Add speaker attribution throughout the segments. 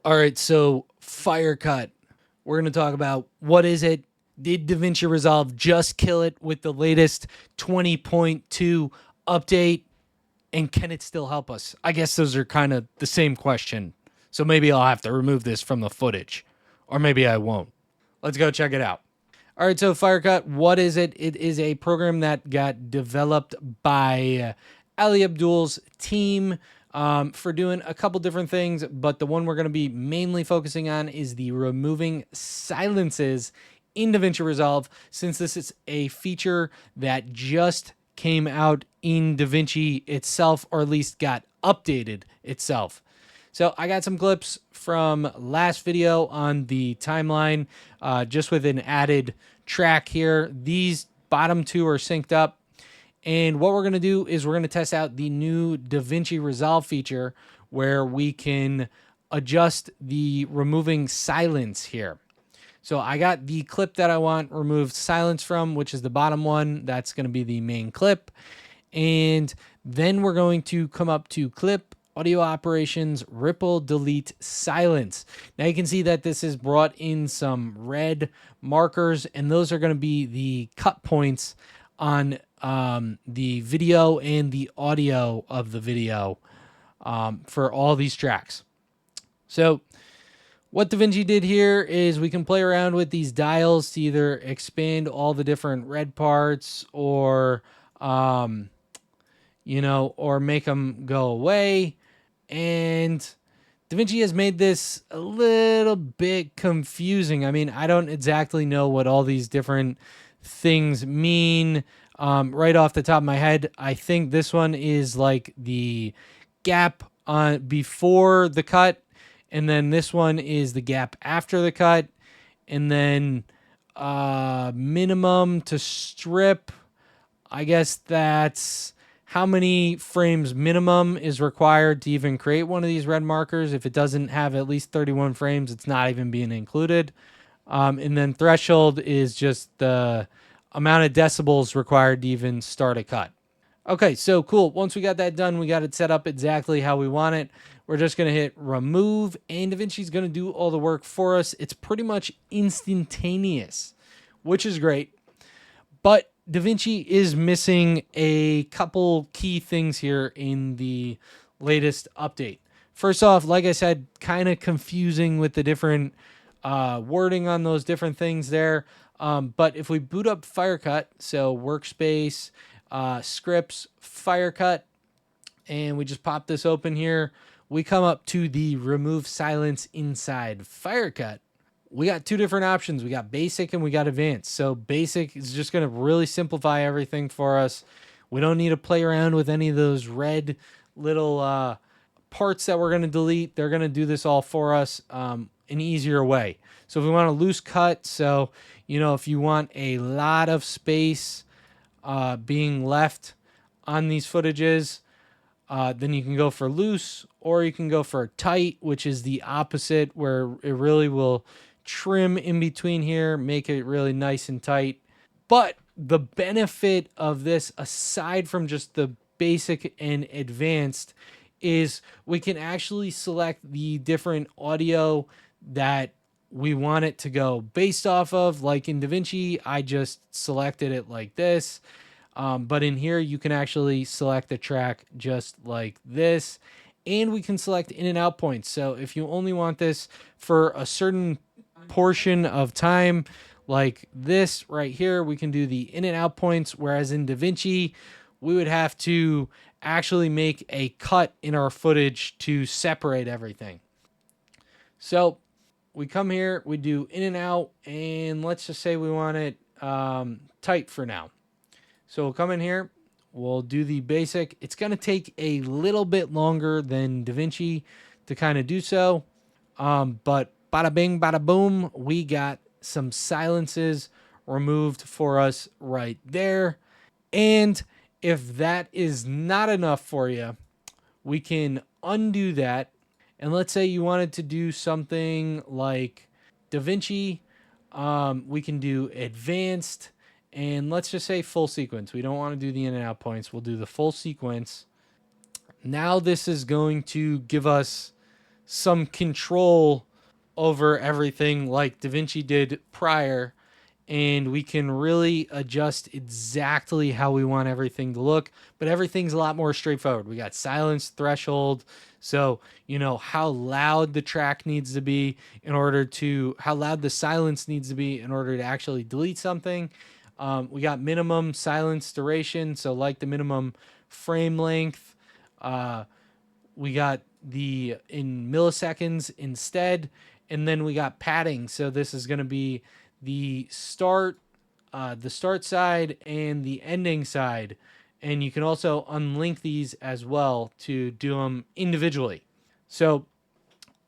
Speaker 1: All right, so FireCut. We're going to talk about what is it? Did DaVinci Resolve just kill it with the latest 20.2 update? And can it still help us? I guess those are kind of the same question. So maybe I'll have to remove this from the footage. Or maybe I won't. Let's go check it out. All right, so FireCut, what is it? It is a program that got developed by Ali Abdul's team for doing a couple different things, but the one we're going to be mainly focusing on is the removing silences in DaVinci Resolve, since this is a feature that just came out in DaVinci itself, or at least got updated itself. So I got some clips from last video on the timeline, just with an added track here. These bottom two are synced up. And what we're going to do is we're going to test out the new DaVinci Resolve feature where we can adjust the removing silence here. So I got the clip that I want removed silence from, which is the bottom one. That's going to be the main clip. And then we're going to come up to clip, audio operations, ripple, delete, silence. Now you can see that this has brought in some red markers, and those are going to be the cut points on the video and the audio of the video for all these tracks. So what DaVinci did here is we can play around with these dials to either expand all the different red parts or, or make them go away. And DaVinci has made this a little bit confusing. I mean, I don't exactly know what all these different things mean. Right off the top of my head, I think this one is like the gap on before the cut, and then this one is the gap after the cut, and then minimum to strip. I guess that's how many frames minimum is required to even create one of these red markers. If it doesn't have at least 31 frames, it's not even being included. And then threshold is just the amount of decibels required to even start a cut. Okay, so cool. Once we got that done, we got it set up exactly how we want it. We're just going to hit remove, and DaVinci's going to do all the work for us. It's pretty much instantaneous, which is great. But DaVinci is missing a couple key things here in the latest update. First off, like I said, kind of confusing with the different wording on those different things there. But if we boot up FireCut, so workspace, scripts, FireCut, and we just pop this open here, we come up to the remove silence inside FireCut. We got two different options. We got basic and we got advanced. So basic is just going to really simplify everything for us. We don't need to play around with any of those red little parts that we're going to delete. They're going to do this all for us an easier way. So if we want a loose cut, so, if you want a lot of space being left on these footages, then you can go for loose, or you can go for tight, which is the opposite, where it really will trim in between here, make it really nice and tight. But the benefit of this, aside from just the basic and advanced, is we can actually select the different audio that we want it to go based off of. Like in DaVinci, I just selected it like this. But in here, you can actually select the track just like this. And we can select in and out points. So if you only want this for a certain portion of time, like this right here, we can do the in and out points. Whereas in DaVinci, we would have to actually make a cut in our footage to separate everything. So we come here, we do in and out, and let's just say we want it tight for now. So we'll come in here, we'll do the basic. It's going to take a little bit longer than DaVinci to kind of do so. But bada bing, bada boom, we got some silences removed for us right there. And if that is not enough for you, we can undo that. And let's say you wanted to do something like DaVinci, we can do advanced, and let's just say full sequence. We don't want to do the in and out points. We'll do the full sequence. Now this is going to give us some control over everything like DaVinci did prior, and we can really adjust exactly how we want everything to look. But everything's a lot more straightforward. We got silence threshold, so how loud the track needs to be in order to how loud the silence needs to be in order to actually delete something. We got minimum silence duration, so like the minimum frame length. We got the in milliseconds instead, and then we got padding. So this is going to be the start side and the ending side, and you can also unlink these as well to do them individually. So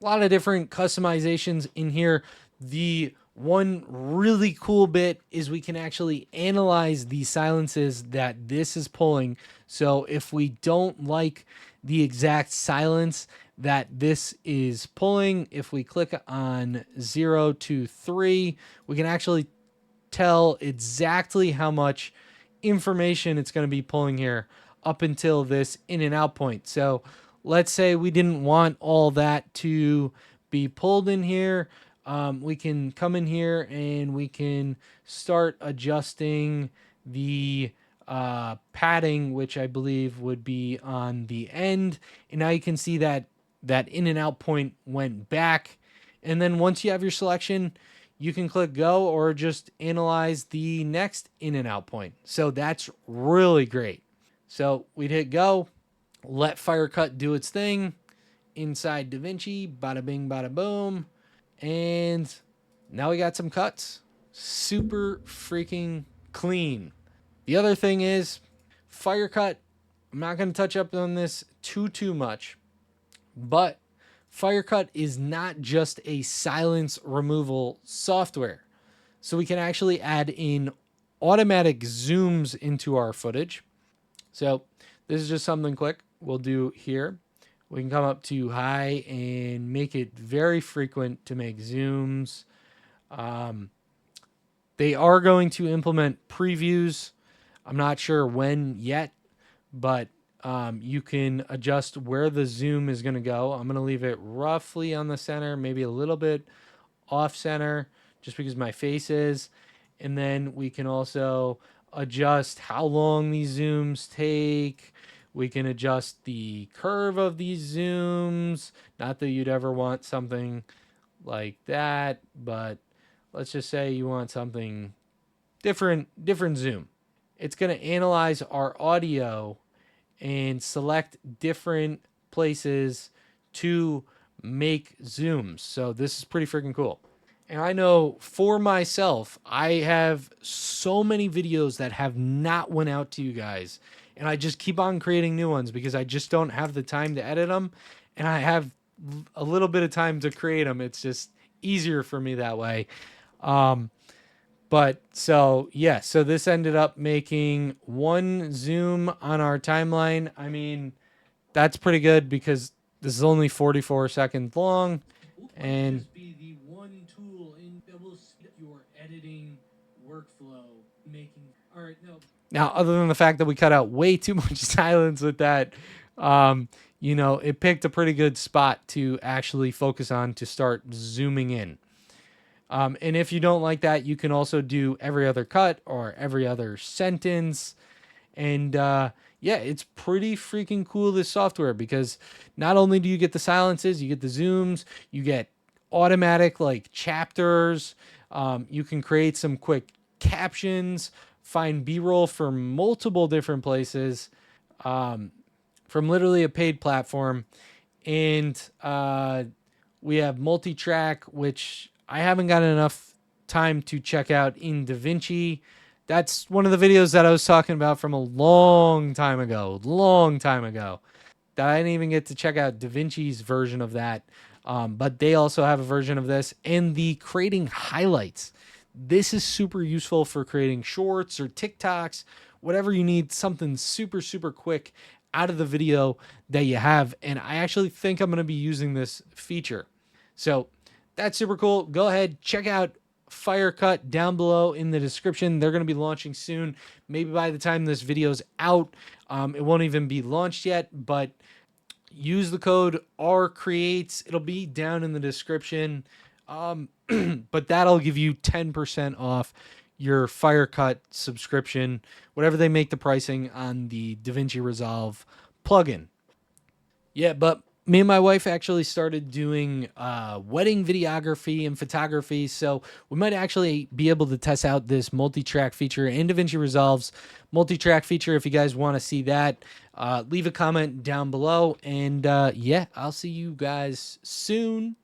Speaker 1: a lot of different customizations in here. The one really cool bit is we can actually analyze the silences that this is pulling. So if we don't like the exact silence that this is pulling, if we click on 0 to 3, we can actually tell exactly how much information it's going to be pulling here up until this in and out point. So let's say we didn't want all that to be pulled in here. We can come in here and we can start adjusting the padding, which I believe would be on the end. And now you can see that that in and out point went back. And then once you have your selection, you can click go or just analyze the next in and out point. So that's really great. So we'd hit go, let FireCut do its thing inside DaVinci, bada bing, bada boom. And now we got some cuts. Super freaking clean. The other thing is FireCut. I'm not going to touch up on this too much, but FireCut is not just a silence removal software. So we can actually add in automatic zooms into our footage. So this is just something quick we'll do here. We can come up to high and make it very frequent to make zooms. They are going to implement previews. I'm not sure when yet, but you can adjust where the zoom is going to go. I'm going to leave it roughly on the center, maybe a little bit off center, just because my face is. And then we can also adjust how long these zooms take. We can adjust the curve of these zooms. Not that you'd ever want something like that, but let's just say you want something different zoom. It's going to analyze our audio and select different places to make zooms. So this is pretty freaking cool. And I know for myself, I have so many videos that have not went out to you guys. And I just keep on creating new ones because I just don't have the time to edit them. And I have a little bit of time to create them. It's just easier for me that way. But so, yeah, so this ended up making one zoom on our timeline. I mean, that's pretty good because this is only 44 seconds long. And be the one tool in that will speed your editing workflow making. All right, no. Now, other than the fact that we cut out way too much silence with that, it picked a pretty good spot to actually focus on to start zooming in. And if you don't like that, you can also do every other cut or every other sentence. And yeah, it's pretty freaking cool, this software, because not only do you get the silences, you get the zooms, you get automatic like chapters. You can create some quick captions, find B-roll from multiple different places, from literally a paid platform. And we have multi-track, which I haven't gotten enough time to check out in DaVinci. That's one of the videos that I was talking about from a long time ago, that I didn't even get to check out DaVinci's version of that. But they also have a version of this, and the creating highlights. This is super useful for creating shorts or TikToks, whatever you need, something super, super quick out of the video that you have. And I actually think I'm going to be using this feature. So that's super cool. Go ahead, check out FireCut down below in the description. They're going to be launching soon. Maybe by the time this video's out, it won't even be launched yet, but use the code RCreates. It'll be down in the description. But that'll give you 10% off your FireCut subscription, whatever they make the pricing on the DaVinci Resolve plugin. Yeah, but me and my wife actually started doing wedding videography and photography, so we might actually be able to test out this multi-track feature in DaVinci Resolve's multi-track feature. If you guys want to see that, leave a comment down below, and yeah, I'll see you guys soon.